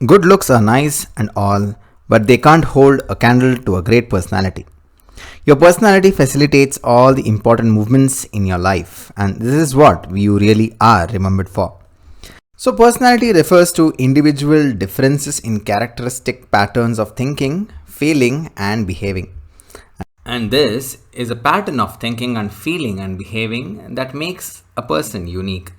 Good looks are nice and all, but they can't hold a candle to a great personality. Your personality facilitates all the important movements in your life, and this is what you really are remembered for. So, personality refers to individual differences in characteristic patterns of thinking, feeling, and behaving. And this is a pattern of thinking and feeling and behaving that makes a person unique.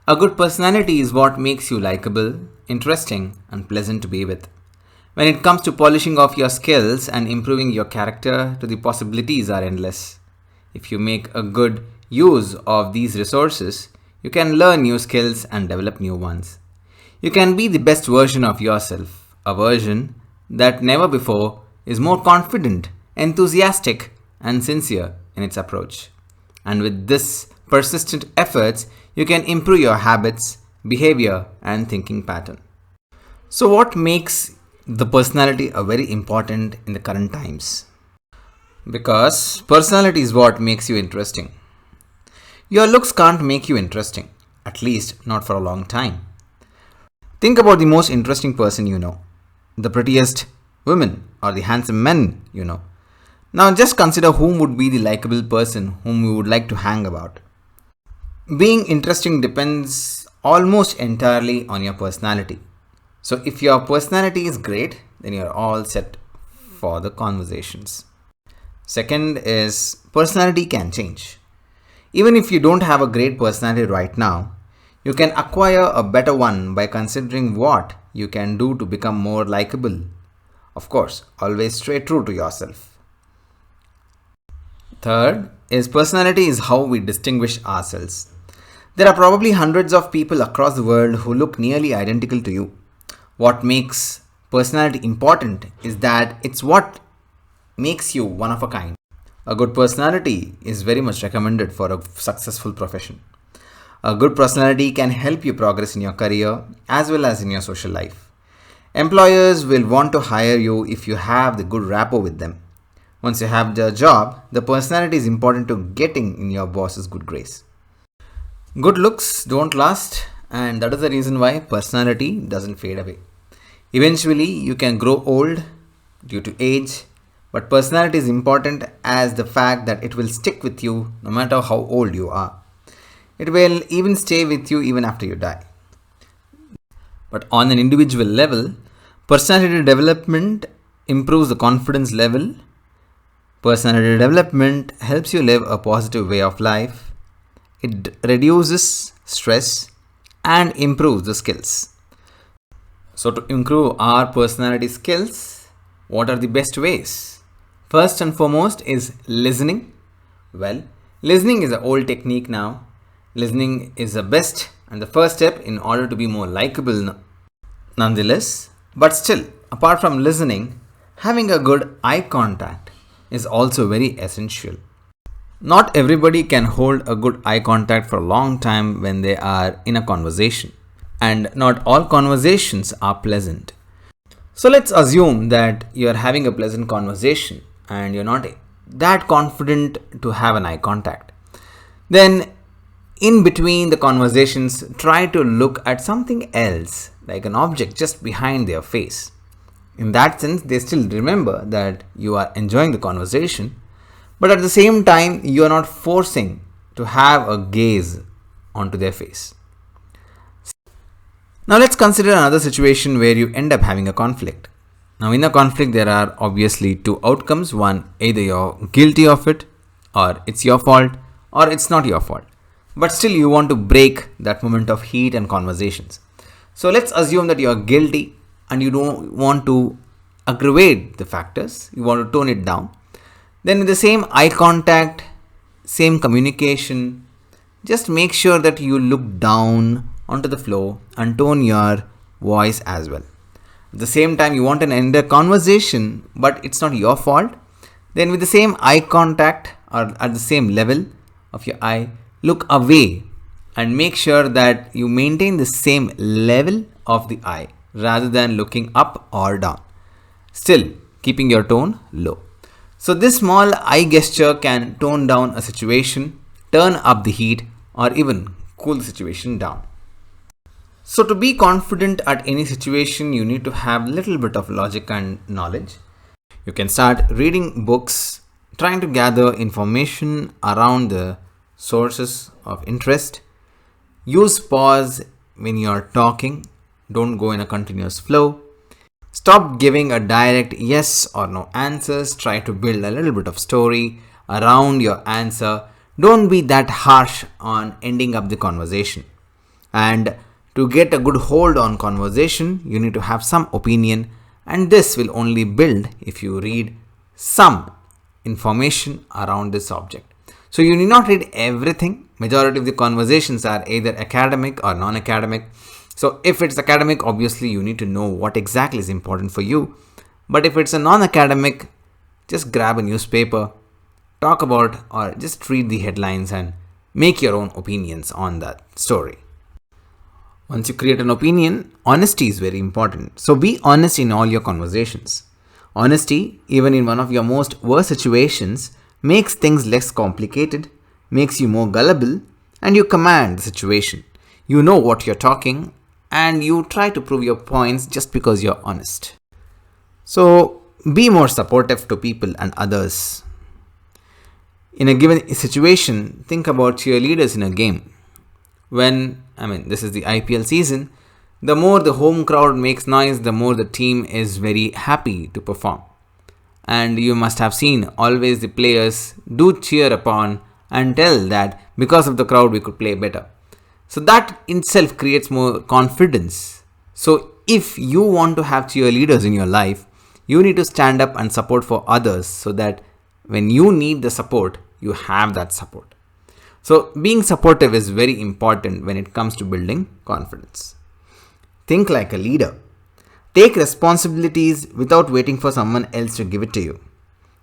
A good personality is what makes you likable, interesting, and pleasant to be with. When it comes to polishing off your skills and improving your character, the possibilities are endless. If you make a good use of these resources, you can learn new skills and develop new ones. You can be the best version of yourself, a version that never before is more confident, enthusiastic, and sincere in its approach. And with this persistent efforts, you can improve your habits, behavior, and thinking pattern. So, what makes the personality a very important in the current times? Because personality is what makes you interesting. Your looks can't make you interesting, at least not for a long time. Think about the most interesting person you know, the prettiest women or the handsome men you know. Now just consider whom would be the likable person whom you would like to hang about. Being interesting depends almost entirely on your personality. So if your personality is great, then you're all set for the conversations. Second is personality can change. Even if you don't have a great personality right now, you can acquire a better one by considering what you can do to become more likable. Of course, always stay true to yourself. Third is personality is how we distinguish ourselves. There are probably hundreds of people across the world who look nearly identical to you. What makes personality important is that it's what makes you one of a kind. A good personality is very much recommended for a successful profession. A good personality can help you progress in your career as well as in your social life. Employers will want to hire you if you have the good rapport with them. Once you have the job, the personality is important to getting in your boss's good grace. Good looks don't last, and that is the reason why personality doesn't fade away. Eventually, you can grow old due to age, but personality is important as the fact that it will stick with you no matter how old you are. It will even stay with you even after you die. But on an individual level, personality development improves the confidence level. Personality development helps you live a positive way of life. It reduces stress and improves the skills. So, to improve our personality skills, what are the best ways? First and foremost is listening. Well, listening is an old technique now. Listening is the best and the first step in order to be more likable nonetheless. But still, apart from listening, having a good eye contact is also very essential. Not everybody can hold a good eye contact for a long time when they are in a conversation. And not all conversations are pleasant. So let's assume that you're having a pleasant conversation and you're not that confident to have an eye contact. Then, in between the conversations, try to look at something else, like an object just behind their face. In that sense, they still remember that you are enjoying the conversation, but at the same time, you are not forcing to have a gaze onto their face. Now let's consider another situation where you end up having a conflict. Now in a conflict there are obviously two outcomes. One, either you're guilty of it, or it's your fault, or it's not your fault. But still you want to break that moment of heat and conversations. So let's assume that you're guilty and you don't want to aggravate the factors. You want to tone it down. Then with the same eye contact, same communication, just make sure that you look down onto the floor and tone your voice as well. At the same time, you want to end a conversation, but it's not your fault. Then with the same eye contact or at the same level of your eye, look away and make sure that you maintain the same level of the eye rather than looking up or down. Still keeping your tone low. So this small eye gesture can tone down a situation, turn up the heat, or even cool the situation down. So to be confident at any situation, you need to have little bit of logic and knowledge. You can start reading books, trying to gather information around the sources of interest. Use pause when you are talking. Don't go in a continuous flow. Stop giving a direct yes or no answers. Try to build a little bit of story around your answer. Don't be that harsh on ending up the conversation. And to get a good hold on conversation, you need to have some opinion, and this will only build if you read some information around this subject. So you need not read everything. Majority of the conversations are either academic or non-academic. So if it's academic, obviously you need to know what exactly is important for you. But if it's a non-academic, just grab a newspaper, talk about or just read the headlines and make your own opinions on that story. Once you create an opinion, honesty is very important. So be honest in all your conversations. Honesty, even in one of your most worst situations, makes things less complicated, makes you more gullible, and you command the situation. You know what you're talking, and you try to prove your points just because you're honest. So be more supportive to people and others. In a given situation, think about cheerleaders in a game. This is the IPL season, the more the home crowd makes noise, the more the team is very happy to perform. And you must have seen always the players do cheer upon and tell that because of the crowd we could play better. So that in itself creates more confidence. So if you want to have cheerleaders in your life, you need to stand up and support for others so that when you need the support, you have that support. So being supportive is very important when it comes to building confidence. Think like a leader. Take responsibilities without waiting for someone else to give it to you.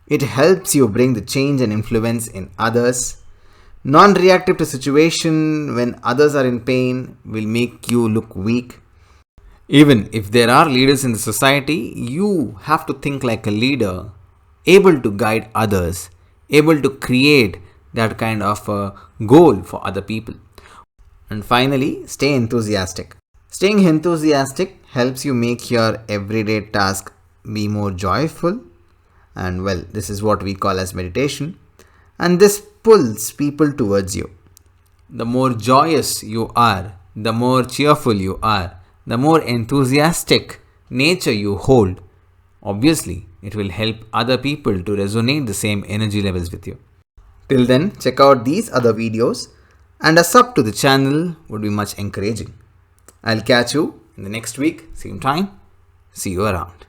It helps you bring the change and influence in others. Non-reactive to situation when others are in pain will make you look weak. Even if there are leaders in the society, you have to think like a leader, able to guide others, able to create that kind of a goal for other people. And finally, stay enthusiastic. Staying enthusiastic helps you make your everyday task be more joyful. And this is what we call as meditation. And this pulls people towards you. The more joyous you are, the more cheerful you are, the more enthusiastic nature you hold, obviously it will help other people to resonate the same energy levels with you. Till then, check out these other videos, and a sub to the channel would be much encouraging. I'll catch you in the next week, same time. See you around.